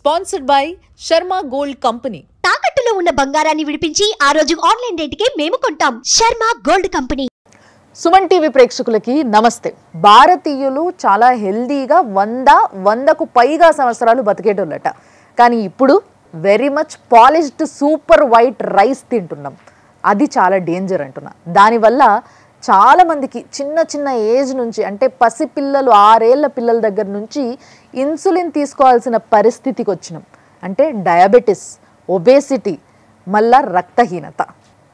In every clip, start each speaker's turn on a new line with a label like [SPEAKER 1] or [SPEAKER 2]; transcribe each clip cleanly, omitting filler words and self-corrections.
[SPEAKER 1] Sponsored by Sharma Gold Company.
[SPEAKER 2] తాకట్టులో ఉన్న బంగారాన్ని విడిపించి ఆ రోజు ఆన్లైన్ రేటుకే మేము కొంటాం. Sharma gold company.
[SPEAKER 1] Suman TV ప్రేక్షకులకి నమస్తే. భారతీయులు చాలా హెల్దీగా 100కు పైగా సంవత్సరాలు బతికేటోళ్ళట. కానీ ఇప్పుడు very much polished super white rice తింటున్నాం. అది చాలా డేంజర్ అంటున్నా. దానివల్ల చాలామందికి చిన్న ఏజ్ నుంచి, అంటే పసిపిల్లలు 6 ఏళ్ల పిల్లల దగ్గర నుంచి ఇన్సులిన్ తీసుకోవాల్సిన పరిస్థితికి వచ్చినాం. అంటే డయాబెటిస్, ఒబేసిటీ, మళ్ళా రక్తహీనత.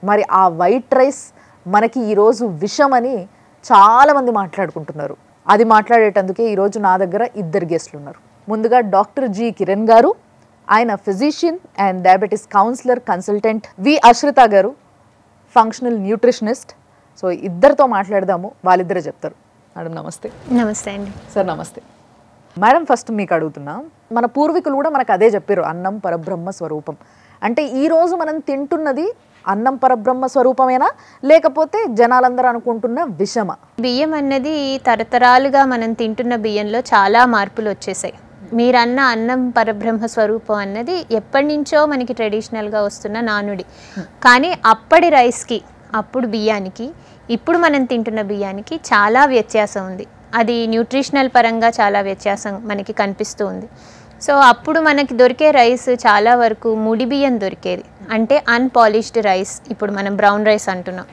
[SPEAKER 1] మరి ఆ వైట్ రైస్ మనకి ఈరోజు విషం అని చాలామంది మాట్లాడుకుంటున్నారు. అది మాట్లాడేటందుకే ఈరోజు నా దగ్గర 2 గెస్ట్లు ఉన్నారు. ముందుగా డాక్టర్ జి కిరణ్ గారు, ఆయన physician and diabetes counsellor consultant. V Ashrita గారు, ఫంక్షనల్ న్యూట్రిషనిస్ట్. సో ఇద్దరితో మాట్లాడదాము, వాళ్ళిద్దరే చెప్తారు. మేడం నమస్తే.
[SPEAKER 3] నమస్తే అండి.
[SPEAKER 1] సార్ నమస్తే. మేడం ఫస్ట్ మీకు అడుగుతున్నా, మన పూర్వీకులు కూడా మనకు అదే చెప్పారు, అన్నం పరబ్రహ్మ స్వరూపం. అంటే ఈరోజు మనం తింటున్నది అన్నం పరబ్రహ్మ స్వరూపమేనా, లేకపోతే జనాలందరూ అనుకుంటున్న విషమా?
[SPEAKER 3] బియ్యం అన్నది తరతరాలుగా మనం తింటున్న బియ్యంలో చాలా మార్పులు వచ్చేసాయి. మీరన్న అన్నం పరబ్రహ్మ స్వరూపం అన్నది ఎప్పటి నుంచో మనకి ట్రెడిషనల్గా వస్తున్న నానుడి. కానీ అప్పటి రైస్కి, అప్పుడు బియ్యానికి, ఇప్పుడు మనం తింటున్న బియ్యానికి చాలా వ్యత్యాసం ఉంది. అది న్యూట్రిషనల్ పరంగా చాలా వ్యత్యాసం మనకి కనిపిస్తూ ఉంది. సో అప్పుడు మనకి దొరికే రైస్ చాలా వరకు ముడి బియ్యం దొరికేది, అంటే అన్పాలిష్డ్ రైస్. ఇప్పుడు మనం బ్రౌన్ రైస్ అంటున్నాం.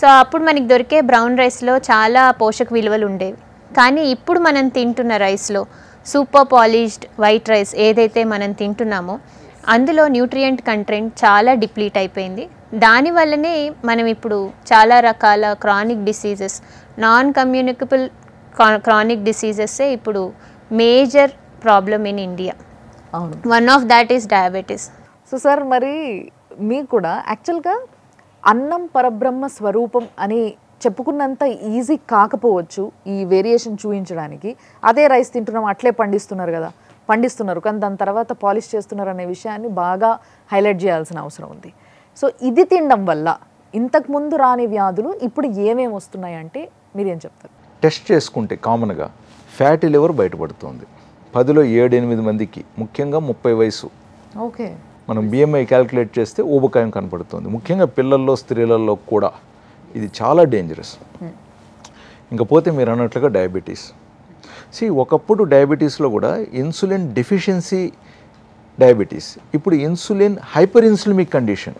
[SPEAKER 3] సో అప్పుడు మనకి దొరికే బ్రౌన్ రైస్లో చాలా పోషక విలువలు ఉండేవి. కానీ ఇప్పుడు మనం తింటున్న రైస్లో సూపర్ పాలిష్డ్ వైట్ రైస్ ఏదైతే మనం తింటున్నామో అందులో న్యూట్రియంట్ కంటెంట్ చాలా డిప్లీట్ అయిపోయింది. దానివల్లనే మనం ఇప్పుడు చాలా రకాల chronic diseases, non communicable chronic డిసీజెస్సే ఇప్పుడు మేజర్ ప్రాబ్లమ్ ఇన్ ఇండియా.
[SPEAKER 1] అవును,
[SPEAKER 3] one of that is diabetes.
[SPEAKER 1] So sir, మరి మీకు కూడా యాక్చువల్గా అన్నం పరబ్రహ్మ స్వరూపం అని చెప్పుకున్నంత ఈజీ కాకపోవచ్చు ఈ వేరియేషన్ చూపించడానికి. అదే రైస్ తింటున్నాం, అట్లే పండిస్తున్నారు కానీ దాని తర్వాత పాలిష్ చేస్తున్నారు అనే విషయాన్ని బాగా హైలైట్ చేయాల్సిన అవసరం ఉంది. సో ఇది తినడం వల్ల ఇంతకుముందు రాని వ్యాధులు ఇప్పుడు ఏమేమి వస్తున్నాయి అంటే మీరేం చెప్తారు?
[SPEAKER 4] టెస్ట్ చేసుకుంటే కామన్గా ఫ్యాటీ లివర్ బయటపడుతుంది. 10లో 7-8 మందికి, ముఖ్యంగా 30 వయసు.
[SPEAKER 1] ఓకే,
[SPEAKER 4] మనం బిఎంఐ క్యాల్కులేట్ చేస్తే ఊబకాయం కనపడుతుంది. ముఖ్యంగా పిల్లల్లో, స్త్రీలలో కూడా ఇది చాలా డేంజరస్. ఇంకా పోతే మీరు అన్నట్లుగా డయాబెటీస్. ఒకప్పుడు డయాబెటీస్లో కూడా ఇన్సులిన్ డెఫిషియన్సీ డయాబెటీస్, ఇప్పుడు insulin hyper insulinemic condition,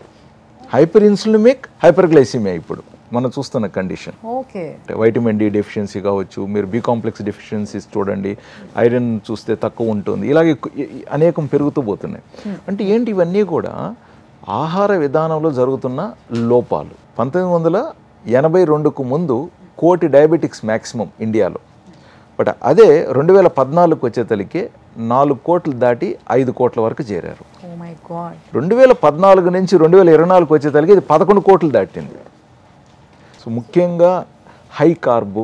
[SPEAKER 4] hyper insulinemic hyperglycemia ఇప్పుడు మనం చూస్తున్న condition.
[SPEAKER 1] Okay,
[SPEAKER 4] vitamin D deficiency కావచ్చు, మీరు బి కాంప్లెక్స్ డెఫిషియన్సీస్ చూడండి, ఐరన్ చూస్తే తక్కువ ఉంటుంది, ఇలాగే అనేకం పెరుగుతూ పోతున్నాయి. అంటే ఏంటి, ఇవన్నీ కూడా ఆహార విధానంలో జరుగుతున్న లోపాలు. 1982కు ముందు 1 కోటి డయాబెటిక్స్ మ్యాక్సిమం ఇండియాలో. బట్ అదే 2014కు వచ్చేతలికే 4 కోట్లు దాటి 5 కోట్ల వరకు చేరారు. 2014 నుంచి 2024కు వచ్చేతలికి ఇది 11 కోట్లు దాటింది. సో ముఖ్యంగా high carb,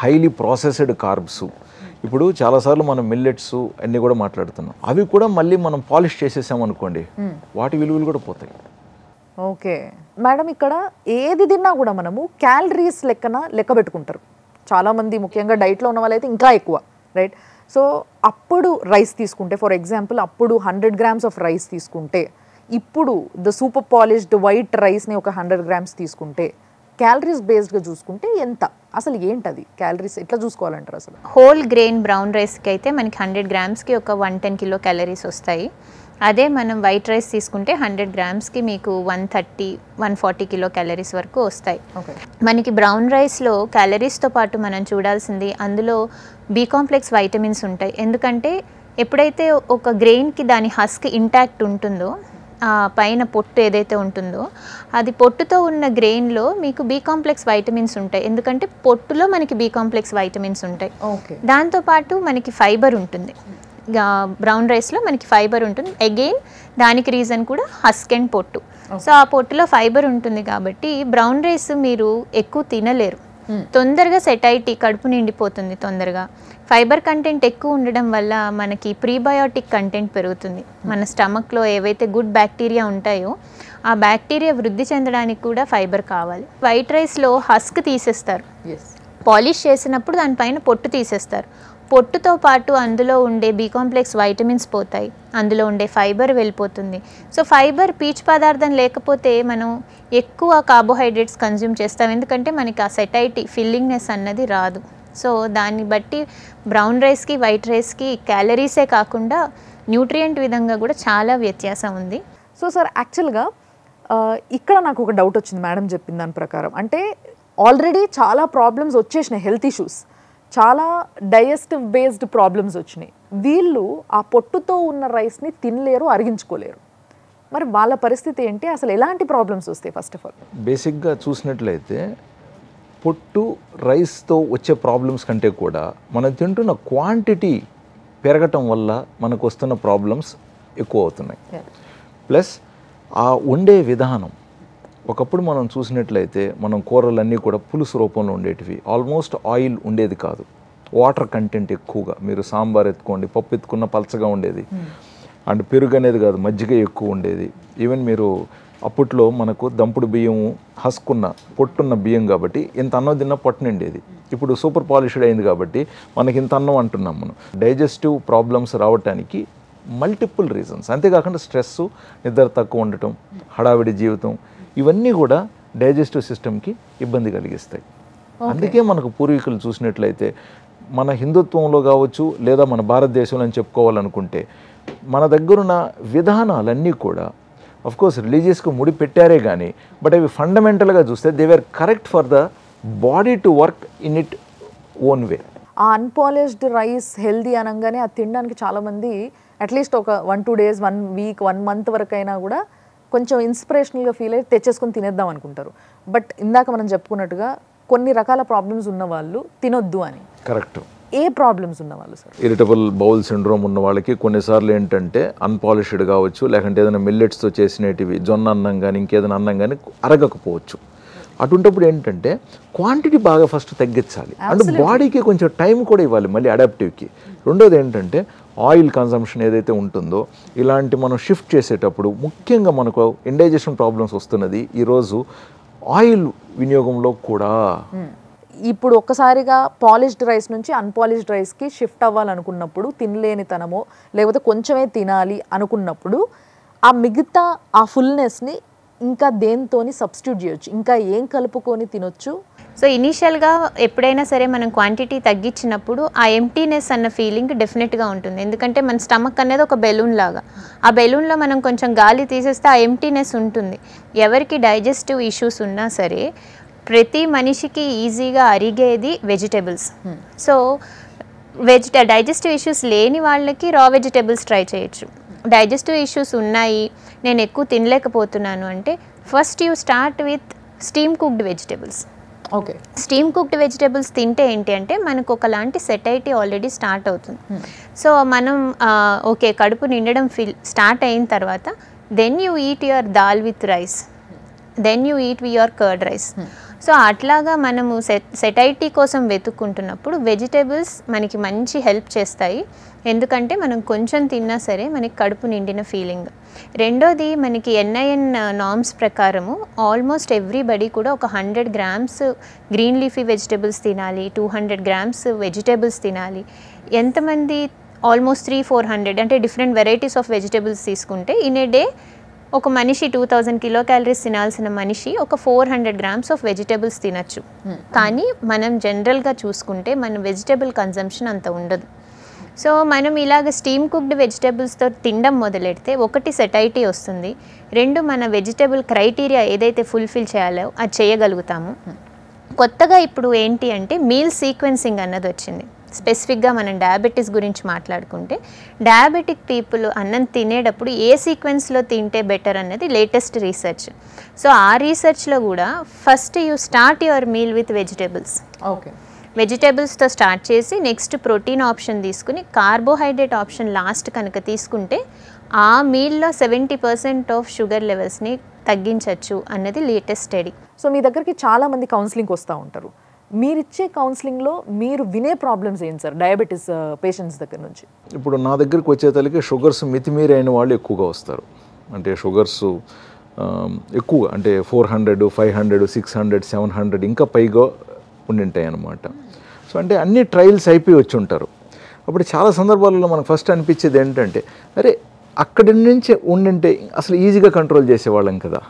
[SPEAKER 4] highly processed carbs. ఇప్పుడు చాలాసార్లు మనం మిల్లెట్స్ అన్నీ కూడా మాట్లాడుతున్నాం. అవి కూడా మళ్ళీ మనం పాలిష్ చేసేసామనుకోండి, వాటి విలువలు కూడా పోతాయి.
[SPEAKER 1] ఓకే మేడం, ఇక్కడ ఏది తిన్నా కూడా మనము క్యాలరీస్ లెక్క పెట్టుకుంటారు చాలామంది, ముఖ్యంగా డైట్లో ఉన్న వాళ్ళైతే ఇంకా ఎక్కువ, రైట్? సో అప్పుడు రైస్ తీసుకుంటే, ఫర్ ఎగ్జాంపుల్ అప్పుడు 100 grams ఆఫ్ రైస్ తీసుకుంటే, ఇప్పుడు ద సూపర్ పాలిష్డ్ వైట్ రైస్ని ఒక 100 grams తీసుకుంటే క్యాలరీస్ బేస్డ్గా చూసుకుంటే ఎంత, అసలు ఏంటది క్యాలరీస్ ఎట్లా చూసుకోవాలంటారు? అసలు
[SPEAKER 3] హోల్ గ్రెయిన్ బ్రౌన్ రైస్కి అయితే మనకి 100 grams-కి ఒక 110 కిలో క్యాలరీస్ వస్తాయి. అదే మనం వైట్ రైస్ తీసుకుంటే 100 grams-కి మీకు 130-140 కిలో క్యాలరీస్ వరకు వస్తాయి. మనకి బ్రౌన్ రైస్లో క్యాలరీస్తో పాటు మనం చూడాల్సింది అందులో బి కాంప్లెక్స్ వైటమిన్స్ ఉంటాయి. ఎందుకంటే ఎప్పుడైతే ఒక గ్రెయిన్కి దాని హస్క్ ఇంటాక్ట్ ఉంటుందో, పైన పొట్టు ఏదైతే ఉంటుందో, అది పొట్టుతో ఉన్న గ్రెయిన్లో మీకు బి కాంప్లెక్స్ వైటమిన్స్ ఉంటాయి. ఎందుకంటే పొట్టులో మనకి బి కాంప్లెక్స్ వైటమిన్స్ ఉంటాయి. దాంతోపాటు మనకి ఫైబర్ ఉంటుంది. బ్రౌన్ రైస్లో మనకి ఫైబర్ ఉంటుంది. అగైన్ దానికి రీజన్ కూడా హస్క్ అండ్ పొట్టు. సో ఆ పొట్టులో ఫైబర్ ఉంటుంది కాబట్టి బ్రౌన్ రైస్ మీరు ఎక్కువ తినలేరు. తొందరగా సెటైటీ, కడుపు నిండిపోతుంది తొందరగా. ఫైబర్ కంటెంట్ ఎక్కువ ఉండడం వల్ల మనకి ప్రీబయోటిక్ కంటెంట్ పెరుగుతుంది. మన స్టమక్లో ఏవైతే గుడ్ బ్యాక్టీరియా ఉంటాయో ఆ బ్యాక్టీరియా వృద్ధి చెందడానికి కూడా ఫైబర్ కావాలి. వైట్ రైస్లో హస్క్ తీసేస్తారు, పాలిష్ చేసినప్పుడు దానిపైన పొట్టు తీసేస్తారు. పొట్టుతో పాటు అందులో ఉండే బి కాంప్లెక్స్ వైటమిన్స్ పోతాయి, అందులో ఉండే ఫైబర్ వెళ్ళిపోతుంది. సో ఫైబర్ పీచు పదార్థం లేకపోతే మనం ఎక్కువ కార్బోహైడ్రేట్స్ కన్జ్యూమ్ చేస్తాం, ఎందుకంటే మనకి ఆ సెటైటీ ఫిల్లింగ్నెస్ అన్నది రాదు. సో దాన్ని బట్టి బ్రౌన్ రైస్కి వైట్ రైస్కి క్యాలరీసే కాకుండా న్యూట్రియంట్ విధంగా కూడా చాలా వ్యత్యాసం ఉంది.
[SPEAKER 1] సో సార్ యాక్చువల్గా ఇక్కడ నాకు ఒక డౌట్ వచ్చింది మేడం చెప్పిన దాని ప్రకారం. అంటే ఆల్రెడీ చాలా ప్రాబ్లమ్స్ వచ్చేసినాయి, హెల్త్ ఇష్యూస్, చాలా డైజెస్టివ్ బేస్డ్ ప్రాబ్లమ్స్ వచ్చినాయి. వీళ్ళు ఆ పొట్టుతో ఉన్న రైస్ని తినలేరు, అరిగించుకోలేరు. మరి వాళ్ళ పరిస్థితి ఏంటి, అసలు ఎలాంటి ప్రాబ్లమ్స్ వస్తాయి? ఫస్ట్ ఆఫ్ ఆల్
[SPEAKER 4] బేసిక్గా చూసినట్లయితే పొట్టు రైస్తో వచ్చే ప్రాబ్లమ్స్ కంటే కూడా మనం తింటున్న క్వాంటిటీ పెరగటం వల్ల మనకు వస్తున్న ప్రాబ్లమ్స్ ఎక్కువ అవుతున్నాయి. ప్లస్ ఆ వండే విధానం, ఒకప్పుడు మనం చూసినట్లయితే మనం కూరలన్నీ కూడా పులుసు రూపంలో ఉండేటివి, ఆల్మోస్ట్ ఆయిల్ ఉండేది కాదు, వాటర్ కంటెంట్ ఎక్కువగా. మీరు సాంబార్ ఎత్తుకోండి, పప్పు ఎత్తుకున్న పలచగా ఉండేది, అండ్ పెరుగు అనేది కాదు మజ్జిగ ఎక్కువ ఉండేది. ఈవెన్ మీరు అప్పట్లో మనకు దంపుడు బియ్యం హస్కున్న పొట్టున్న బియ్యం కాబట్టి ఇంత అన్నం తిన్న పొట్టు నిండేది. ఇప్పుడు సూపర్ పాలిష్డ్ అయింది కాబట్టి మనకి ఇంత అన్నం అంటున్నాం. మనం డైజెస్టివ్ ప్రాబ్లమ్స్ రావడానికి మల్టిపుల్ రీజన్స్, అంతేకాకుండా స్ట్రెస్, నిద్ర తక్కువ ఉండటం, హడావిడి జీవితం, ఇవన్నీ కూడా డైజెస్టివ్ సిస్టమ్కి ఇబ్బంది కలిగిస్తాయి. అందుకే మనకు పూర్వీకులు చూసినట్లయితే మన హిందుత్వంలో కావచ్చు లేదా మన భారతదేశంలో అని చెప్పుకోవాలనుకుంటే మన దగ్గరున్న విధానాలన్నీ కూడా అఫ్కోర్స్ రిలీజియస్గా ముడి పెట్టారే కానీ బట్ అవి ఫండమెంటల్గా చూస్తే they were correct for the body to work in it own way.
[SPEAKER 1] ఆ అన్పాలిష్డ్ రైస్ హెల్దీ అనగానే అది తినడానికి చాలామంది అట్లీస్ట్ ఒక 1-2 days, 1 week, 1 month వరకు అయినా కూడా కొంచెం ఇన్స్పిరేషనల్గా ఫీల్ అయ్యి తెచ్చేసుకొని తినేద్దాం అనుకుంటారు. బట్ ఇందాక మనం చెప్పుకున్నట్టుగా కొన్ని రకాల ప్రాబ్లమ్స్ ఉన్న వాళ్ళు తినొద్దు అని.
[SPEAKER 4] కరెక్ట్.
[SPEAKER 1] ఏ ప్రాబ్లమ్స్ ఉన్న వాళ్ళు సార్?
[SPEAKER 4] ఇరిటబుల్ బౌల్ సిండ్రోమ్ ఉన్న వాళ్ళకి కొన్నిసార్లు ఏంటంటే అన్పాలిష్డ్ కావచ్చు, లేకుంటే ఏదైనా మిల్లెట్స్తో చేసినవి జొన్న అన్నం కానీ ఇంకేదైనా అన్నం కానీ అరగకపోవచ్చు. అటువంటిప్పుడు ఏంటంటే క్వాంటిటీ బాగా ఫస్ట్ తగ్గించాలి, అండ్ బాడీకి కొంచెం టైం కూడా ఇవ్వాలి మళ్ళీ అడాప్టివ్కి. రెండోది ఏంటంటే ఆయిల్ కన్సంప్షన్ ఏదైతే ఉంటుందో ఇలాంటి మనం షిఫ్ట్ చేసేటప్పుడు ముఖ్యంగా మనకు ఇండైజెషన్ ప్రాబ్లమ్స్ వస్తున్నది ఈరోజు ఆయిల్ వినియోగంలో కూడా.
[SPEAKER 1] ఇప్పుడు ఒక్కసారిగా పాలిష్డ్ రైస్ నుంచి అన్పాలిష్డ్ రైస్కి షిఫ్ట్ అవ్వాలనుకున్నప్పుడు, తినలేని తనమో లేకపోతే కొంచెమే తినాలి అనుకున్నప్పుడు ఆ మిగతా ఆ ఫుల్నెస్ని ఇంకా దేంతోని సబ్స్టిట్యూట్ చేయొచ్చు, ఇంకా ఏం కలుపుకొని తినొచ్చు?
[SPEAKER 3] సో ఇనీషియల్గా ఎప్పుడైనా సరే మనం క్వాంటిటీ తగ్గించినప్పుడు ఆ ఎంప్టీనెస్ అన్న ఫీలింగ్ డెఫినెట్గా ఉంటుంది. ఎందుకంటే మన స్టమక్ అనేది ఒక బెలూన్ లాగా, ఆ బెలూన్లో మనం కొంచెం గాలి తీసేస్తే ఆ ఎంప్టీనెస్ ఉంటుంది. ఎవరికి డైజెస్టివ్ ఇష్యూస్ ఉన్నా సరే ప్రతి మనిషికి ఈజీగా అరిగేది వెజిటేబుల్స్. సో డైజెస్టివ్ ఇష్యూస్ లేని వాళ్ళకి రా వెజిటేబుల్స్ ట్రై చేయొచ్చు. డైజెస్టివ్ ఇష్యూస్ ఉన్నాయి, నేను ఎక్కువ తినలేకపోతున్నాను అంటే first you start with steam cooked vegetables.
[SPEAKER 1] Okay,
[SPEAKER 3] steam cooked vegetables తింటే ఏంటి అంటే మనకు ఒకలాంటి సెటైటీ ఆల్రెడీ స్టార్ట్ అవుతుంది. సో మనం ఓకే కడుపు నిండడం స్టార్ట్ అయిన తర్వాత then you eat your dal with rice, then you eat your curd rice. So అట్లాగా మనము సెటైటీ కోసం వెతుక్కుంటున్నప్పుడు వెజిటేబుల్స్ మనకి మంచి హెల్ప్ చేస్తాయి. ఎందుకంటే మనం కొంచెం తిన్నా సరే మనకి కడుపు నిండిన ఫీలింగ్. రెండోది మనకి NIN నార్మ్స్ ప్రకారము ఆల్మోస్ట్ ఎవ్రీబడి కూడా ఒక 100 grams గ్రీన్ లీఫీ వెజిటేబుల్స్ తినాలి, 200 grams వెజిటేబుల్స్ తినాలి. ఎంతమంది ఆల్మోస్ట్ 300-400 అంటే డిఫరెంట్ వెరైటీస్ ఆఫ్ వెజిటేబుల్స్ తీసుకుంటే ఇన్ ఏ డే ఒక మనిషి 2000 kilocalories తినాల్సిన మనిషి ఒక 400 grams ఆఫ్ వెజిటేబుల్స్ తినచ్చు. కానీ మనం జనరల్గా చూసుకుంటే మన వెజిటేబుల్ కన్జంప్షన్ అంత ఉండదు. సో మనం ఇలాగ స్టీమ్ కుక్డ్ వెజిటేబుల్స్తో తినడం మొదలెడితే ఒకటి సెటైటీ వస్తుంది, రెండు మన వెజిటేబుల్ క్రైటీరియా ఏదైతే ఫుల్ఫిల్ చేయాలో అది చేయగలుగుతాము. కొత్తగా ఇప్పుడు ఏంటి అంటే మీల్ సీక్వెన్సింగ్ అన్నది వచ్చింది. స్పెసిఫిక్గా మనం డయాబెటీస్ గురించి మాట్లాడుకుంటే డయాబెటిక్ పీపుల్ అన్నం తినేటప్పుడు ఏ సీక్వెన్స్లో తింటే బెటర్ అన్నది లేటెస్ట్ రీసెర్చ్. సో ఆ రీసెర్చ్లో కూడా first you start your meal with vegetables.
[SPEAKER 1] Okay,
[SPEAKER 3] వెజిటేబుల్స్తో స్టార్ట్ చేసి నెక్స్ట్ ప్రోటీన్ ఆప్షన్ తీసుకుని కార్బోహైడ్రేట్ ఆప్షన్ లాస్ట్ కనుక తీసుకుంటే ఆ మీల్లో 70% ఆఫ్ షుగర్ లెవెల్స్ని తగ్గించవచ్చు అన్నది లేటెస్ట్ స్టడీ.
[SPEAKER 1] సో మీ దగ్గరికి చాలామంది కౌన్సిలింగ్కి వస్తూ ఉంటారు. మీరిచ్చే కౌన్సిలింగ్లో మీరు వినే ప్రాబ్లమ్స్ ఏంటి సార్ డయాబెటీస్ పేషెంట్స్ దగ్గర నుంచి?
[SPEAKER 4] ఇప్పుడు నా దగ్గరికి వచ్చేతలకి షుగర్స్ మితిమీరైన వాళ్ళు ఎక్కువగా వస్తారు. అంటే షుగర్స్ ఎక్కువగా అంటే 400, 500, 600, 700 ఇంకా పైగా ఉండింటాయి అన్నమాట. సో అంటే అన్ని ట్రయల్స్ అయిపోయి వచ్చి ఉంటారు. అప్పుడు చాలా సందర్భాలలో మనకు ఫస్ట్ అనిపించేది ఏంటంటే అరే అక్కడి నుంచి ఉండింటే అసలు ఈజీగా కంట్రోల్ చేసేవాళ్ళం కదా.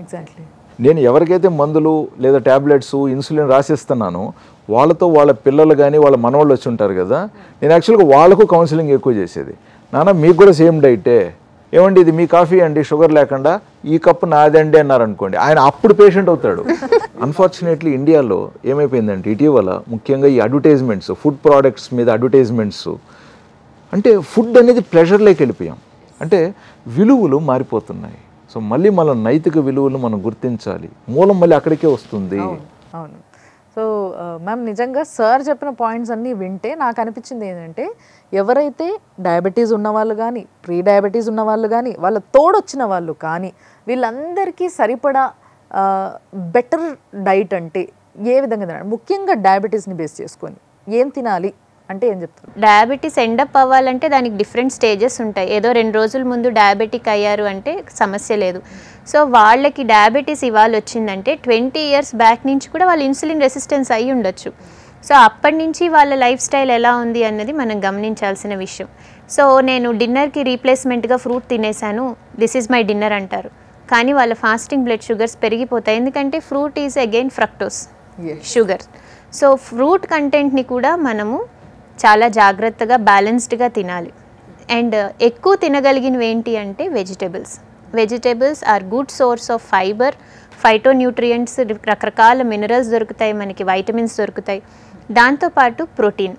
[SPEAKER 1] ఎగ్జాక్ట్లీ.
[SPEAKER 4] నేను ఎవరికైతే మందులు లేదా ట్యాబ్లెట్స్ ఇన్సులిన్ రాసిస్తున్నానో వాళ్ళతో వాళ్ళ పిల్లలు కానీ వాళ్ళ మనవాళ్ళు వచ్చి ఉంటారు కదా, నేను యాక్చువల్గా వాళ్ళకు కౌన్సిలింగ్ ఎక్కువ చేసేది. నాన్న మీకు కూడా సేమ్ డైటే, ఏమండి ఇది మీ కాఫీ అండి షుగర్ లేకుండా, ఈ కప్పు నాదండి అన్నారనుకోండి, ఆయన అప్పుడు పేషెంట్ అవుతాడు. అన్ఫార్చునేట్లీ ఇండియాలో ఏమైపోయిందంటే ఇటీవల ముఖ్యంగా ఈ అడ్వర్టైజ్మెంట్స్, ఫుడ్ ప్రోడక్ట్స్ మీద అడ్వర్టైజ్మెంట్స్, అంటే ఫుడ్ అనేది ప్లెజర్లోకి వెళ్ళిపోయాం. అంటే విలువలు మారిపోతున్నాయి. సో మళ్ళీ మన నైతిక విలువలు మనం గుర్తించాలి, మూలం మళ్ళీ అక్కడికే వస్తుంది.
[SPEAKER 1] అవును. సో మ్యామ్ నిజంగా సార్ చెప్పిన పాయింట్స్ అన్నీ వింటే నాకు అనిపించింది ఏంటంటే ఎవరైతే డయాబెటీస్ ఉన్నవాళ్ళు కానీ, ప్రీ డయాబెటీస్ ఉన్నవాళ్ళు కానీ, వాళ్ళ తోడొచ్చిన వాళ్ళు కానీ, వీళ్ళందరికీ సరిపడా బెటర్ డైట్ అంటే ఏ విధంగా తినాలి, ముఖ్యంగా డయాబెటీస్ని బేస్ చేసుకొని ఏం తినాలి అంటే ఏం చెప్తారు?
[SPEAKER 3] డయాబెటీస్ ఎండప్ అవ్వాలంటే దానికి డిఫరెంట్ స్టేజెస్ ఉంటాయి. ఏదో 2 రోజుల ముందు డయాబెటిక్ అయ్యారు అంటే సమస్య లేదు. సో వాళ్ళకి డయాబెటీస్ ఇవాళ వచ్చిందంటే 20 years బ్యాక్ నుంచి కూడా వాళ్ళు ఇన్సులిన్ రెసిస్టెన్స్ అయ్యి ఉండొచ్చు. సో అప్పటి నుంచి వాళ్ళ లైఫ్ స్టైల్ ఎలా ఉంది అన్నది మనం గమనించాల్సిన విషయం. సో నేను డిన్నర్కి రీప్లేస్మెంట్గా ఫ్రూట్ తినేసాను, దిస్ ఈజ్ మై డిన్నర్ అంటారు, కానీ వాళ్ళ ఫాస్టింగ్ బ్లడ్ షుగర్స్ పెరిగిపోతాయి. ఎందుకంటే fruit is again fructose sugar. So fruit కంటెంట్ని కూడా మనము చాలా జాగ్రత్తగా బ్యాలెన్స్డ్గా తినాలి. అండ్ ఎక్కువ తినగలిగినవి ఏంటి అంటే vegetables are good source of fibre, phytonutrients, రకరకాల మినరల్స్ దొరుకుతాయి, మనకి వైటమిన్స్ దొరుకుతాయి. దాంతోపాటు ప్రోటీన్.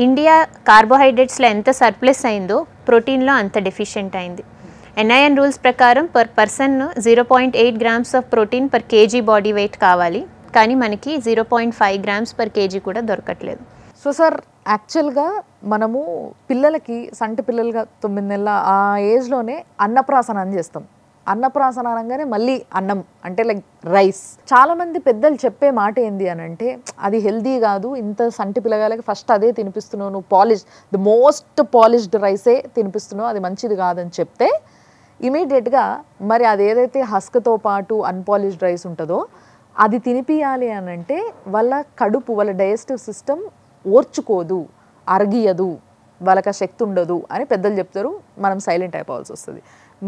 [SPEAKER 3] ఇండియా కార్బోహైడ్రేట్స్లో ఎంత సర్ప్లస్ అయిందో ప్రోటీన్లో అంత డెఫిషియెంట్ అయింది. NIN రూల్స్ ప్రకారం per person 0.8 grams of protein per KG body weight కావాలి, కానీ మనకి 0.5 grams పర్ కేజీ కూడా దొరకట్లేదు.
[SPEAKER 1] సో సార్ యాక్చువల్గా మనము పిల్లలకి సంటి పిల్లలుగా 9 నెలల ఆ ఏజ్లోనే అన్నప్రాసన అని చేస్తాం. అన్నప్రాసన అనగానే మళ్ళీ అన్నం అంటే లైక్ రైస్. చాలామంది పెద్దలు చెప్పే మాట ఏంది అని అంటే అది హెల్దీ కాదు, ఇంత సంటి పిల్లగాలకి ఫస్ట్ అదే తినిపిస్తున్నావు, నువ్వు ది మోస్ట్ పాలిష్డ్ రైసే తినిపిస్తున్నావు, అది మంచిది కాదని చెప్తే ఇమీడియట్గా మరి అది ఏదైతే హస్క్తో పాటు అన్పాలిష్డ్ రైస్ ఉంటుందో అది తినిపియాలి అని అంటే వాళ్ళ కడుపు, వాళ్ళ డైజెస్టివ్ సిస్టమ్ ఓర్చుకోదు, అరగియదు, వాళ్ళకి ఆ శక్తి ఉండదు అని పెద్దలు చెప్తారు. మనం సైలెంట్ అయిపోవాల్సి వస్తుంది.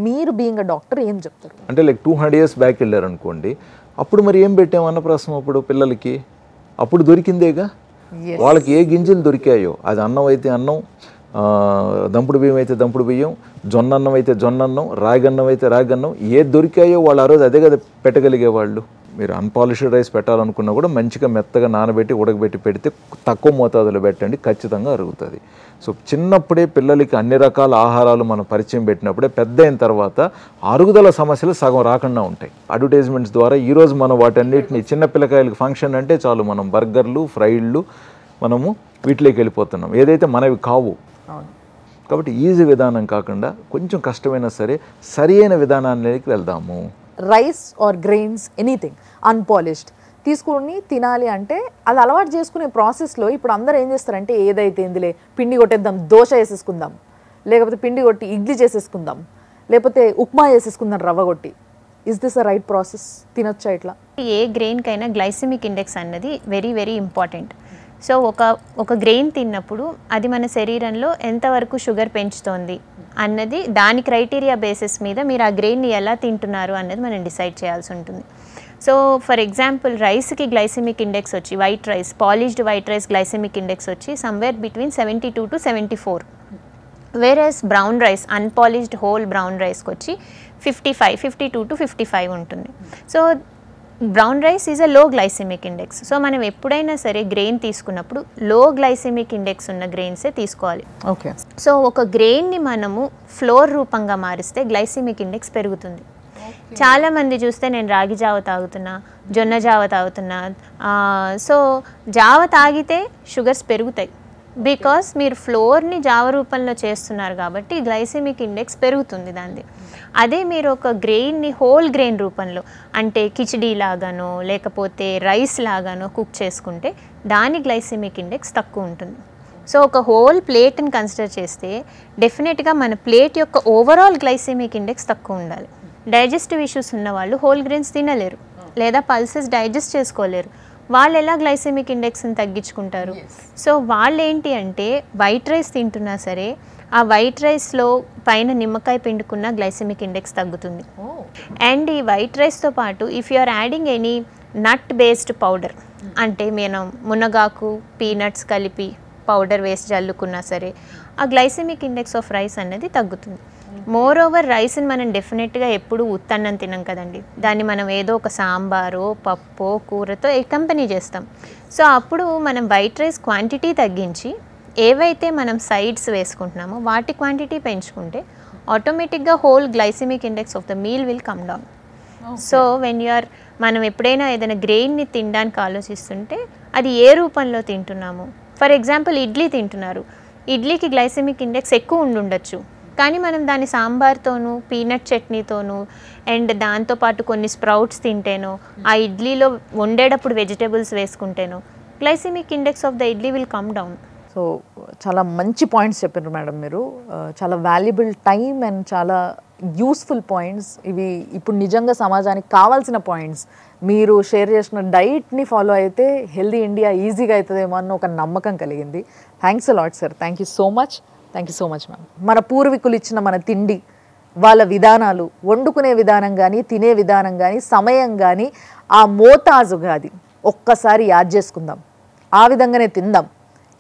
[SPEAKER 1] మీరు బీయింగ్ అ డాక్టర్ ఏం చెప్తారు?
[SPEAKER 4] అంటే లైక్ 200 years బ్యాక్ వెళ్ళారనుకోండి, అప్పుడు మరి ఏం పెట్టాం అన్నప్రాసం అప్పుడు పిల్లలకి? అప్పుడు దొరికిందేగా, వాళ్ళకి ఏ గింజలు దొరికాయో అది అన్నం అయితే అన్నం, దంపుడు బియ్యం అయితే దంపుడు బియ్యం, జొన్న అన్నం అయితే జొన్న అన్నం, రాగన్నం అయితే రాగన్నం, ఏది దొరికాయో వాళ్ళు ఆ రోజు అదే కదా పెట్టగలిగేవాళ్ళు. మీరు అన్పాలిష్డ్ రైస్ పెట్టాలనుకున్నా కూడా మంచిగా మెత్తగా నానబెట్టి ఉడకబెట్టి పెడితే తక్కువ మోతాదులో పెట్టండి, ఖచ్చితంగా అరుగుతుంది. సో చిన్నప్పుడే పిల్లలకి అన్ని రకాల ఆహారాలు మనం పరిచయం పెట్టినప్పుడే పెద్ద అయిన తర్వాత అరుగుదల సమస్యలు సగం రాకుండా ఉంటాయి. అడ్వర్టైజ్మెంట్స్ ద్వారా ఈరోజు మనం వాటన్నిటిని చిన్న పిల్లకాయలకి ఫంక్షన్ అంటే చాలు మనం బర్గర్లు, ఫ్రైడ్లు మనము వీటిలోకి వెళ్ళిపోతున్నాం, ఏదైతే మనవి కావు. కాబట్టి ఈజీ విధానం కాకుండా కొంచెం కష్టమైనా సరే సరి అయిన విధానానికి వెళ్దాము.
[SPEAKER 1] Rice or grains anything unpolished తీసుకుని తినాలి అంటే అది అలవాటు చేసుకునే ప్రాసెస్లో ఇప్పుడు అందరూ ఏం చేస్తారంటే ఏదైతే ఇందులే పిండి కొట్టేద్దాం, దోశ వేసేసుకుందాం, లేకపోతే పిండి కొట్టి ఇడ్లీ చేసేసుకుందాం, లేకపోతే ఉప్మా చేసేసుకుందాం రవ్వ కొట్టి. Is this a right process? తినొచ్చా ఇట్లా?
[SPEAKER 3] ఏ గ్రెయిన్కైనా గ్లైసెమిక్ ఇండెక్స్ అన్నది వెరీ వెరీ ఇంపార్టెంట్. సో ఒక గ్రెయిన్ తిన్నప్పుడు అది మన శరీరంలో ఎంతవరకు షుగర్ పెంచుతోంది అన్నది దాని క్రైటీరియా బేసిస్ మీద మీరు ఆ గ్రెయిన్ని ఎలా తింటున్నారు అన్నది మనం డిసైడ్ చేయాల్సి ఉంటుంది. సో ఫర్ ఎగ్జాంపుల్ రైస్కి గ్లైసెమిక్ ఇండెక్స్ వచ్చి white rice, polished white rice glycemic index వచ్చి somewhere between 72 to 74, whereas brown rice unpolished whole brown రైస్కి వచ్చి 52 to 55 ఉంటుంది. So brown rice is a low glycemic index. So మనం ఎప్పుడైనా సరే grain తీసుకున్నప్పుడు లో గ్లైసెమిక్ ఇండెక్స్ ఉన్న గ్రెయిన్సే తీసుకోవాలి.
[SPEAKER 1] ఓకే.
[SPEAKER 3] సో ఒక గ్రెయిన్ని మనము ఫ్లోర్ రూపంగా మారిస్తే గ్లైసెమిక్ ఇండెక్స్ పెరుగుతుంది. చాలామంది చూస్తే నేను రాగి జావ తాగుతున్నా, జొన్న జావ తాగుతున్నా, సో జావ తాగితే షుగర్స్ పెరుగుతాయి, బికాస్ మీరు ఫ్లోర్ని జావ రూపంలో చేస్తున్నారు కాబట్టి గ్లైసెమిక్ ఇండెక్స్ పెరుగుతుంది దాన్ని. అదే మీరు ఒక గ్రెయిన్ని హోల్ గ్రెయిన్ రూపంలో అంటే కిచిడీ లాగానో లేకపోతే రైస్ లాగానో కుక్ చేసుకుంటే దాని గ్లైసెమిక్ ఇండెక్స్ తక్కువ ఉంటుంది. సో ఒక హోల్ ప్లేట్ని కన్సిడర్ చేస్తే డెఫినెట్గా మన ప్లేట్ యొక్క ఓవరాల్ గ్లైసెమిక్ ఇండెక్స్ తక్కువ ఉండాలి. డైజెస్టివ్ ఇష్యూస్ ఉన్న వాళ్ళు హోల్ గ్రెయిన్స్ తినలేరు లేదా పల్సెస్ డైజెస్ట్ చేసుకోలేరు. వాళ్ళు ఎలా గ్లైసెమిక్ ఇండెక్స్ని తగ్గించుకుంటారు? సో వాళ్ళు ఏంటి అంటే వైట్ రైస్ తింటున్నా సరే ఆ వైట్ రైస్లో పైన నిమ్మకాయ పిండుకున్న గ్లైసెమిక్ ఇండెక్స్ తగ్గుతుంది. అండ్ ఈ వైట్ రైస్తో పాటు if you are adding any nut based powder, అంటే మనం మునగాకు పీనట్స్ కలిపి పౌడర్ వేసి జల్లుకున్నా సరే ఆ గ్లైసెమిక్ ఇండెక్స్ ఆఫ్ రైస్ అనేది తగ్గుతుంది. మోర్ ఓవర్ రైస్ని మనం డెఫినెట్గా ఎప్పుడు ఉత్తన్నం తినం కదండి, దాన్ని మనం ఏదో ఒక సాంబారో పప్పో కూరతో కంపెనీ చేస్తాం. సో అప్పుడు మనం వైట్ రైస్ క్వాంటిటీ తగ్గించి ఏవైతే మనం సైడ్స్ వేసుకుంటున్నామో వాటి క్వాంటిటీ పెంచుకుంటే ఆటోమేటిక్గా whole glycemic index of the meal will come down. So when you're మనం ఎప్పుడైనా ఏదైనా గ్రెయిన్ని తినడానికి ఆలోచిస్తుంటే అది ఏ రూపంలో తింటున్నాము. ఫర్ ఎగ్జాంపుల్ ఇడ్లీ తింటున్నారు, ఇడ్లీకి గ్లైసెమిక్ ఇండెక్స్ ఎక్కువ ఉండొచ్చు, కానీ మనం దాన్ని సాంబార్తోనూ పీనట్ చట్నీతోనూ అండ్ దాంతోపాటు కొన్ని స్ప్రౌట్స్ తింటేనో ఆ ఇడ్లీలో వండేటప్పుడు వెజిటేబుల్స్ వేసుకుంటేనో glycemic index of the idli will come down.
[SPEAKER 1] So చాలా మంచి పాయింట్స్ చెప్పారు మేడం మీరు, చాలా వాల్యుబుల్ టైం అండ్ చాలా యూస్ఫుల్ పాయింట్స్ ఇవి. ఇప్పుడు నిజంగా సమాజానికి కావాల్సిన పాయింట్స్ మీరు షేర్ చేసిన డైట్ని ఫాలో అయితే హెల్దీ ఇండియా ఈజీగా అవుతుందేమో అన్న ఒక నమ్మకం కలిగింది. Thanks a lot sir, thank you so much. Thank you so much ma'am. మన పూర్వీకులు ఇచ్చిన మన తిండి, వాళ్ళ విధానాలు, వండుకునే విధానం కానీ తినే విధానం కానీ సమయం కానీ ఆ మోతాజు కానీ ఒక్కసారి యాద్ చేసుకుందాం, ఆ విధంగానే తిందాం,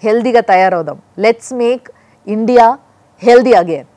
[SPEAKER 1] హెల్దీగా తయారవుదాం. Let's make India healthy again.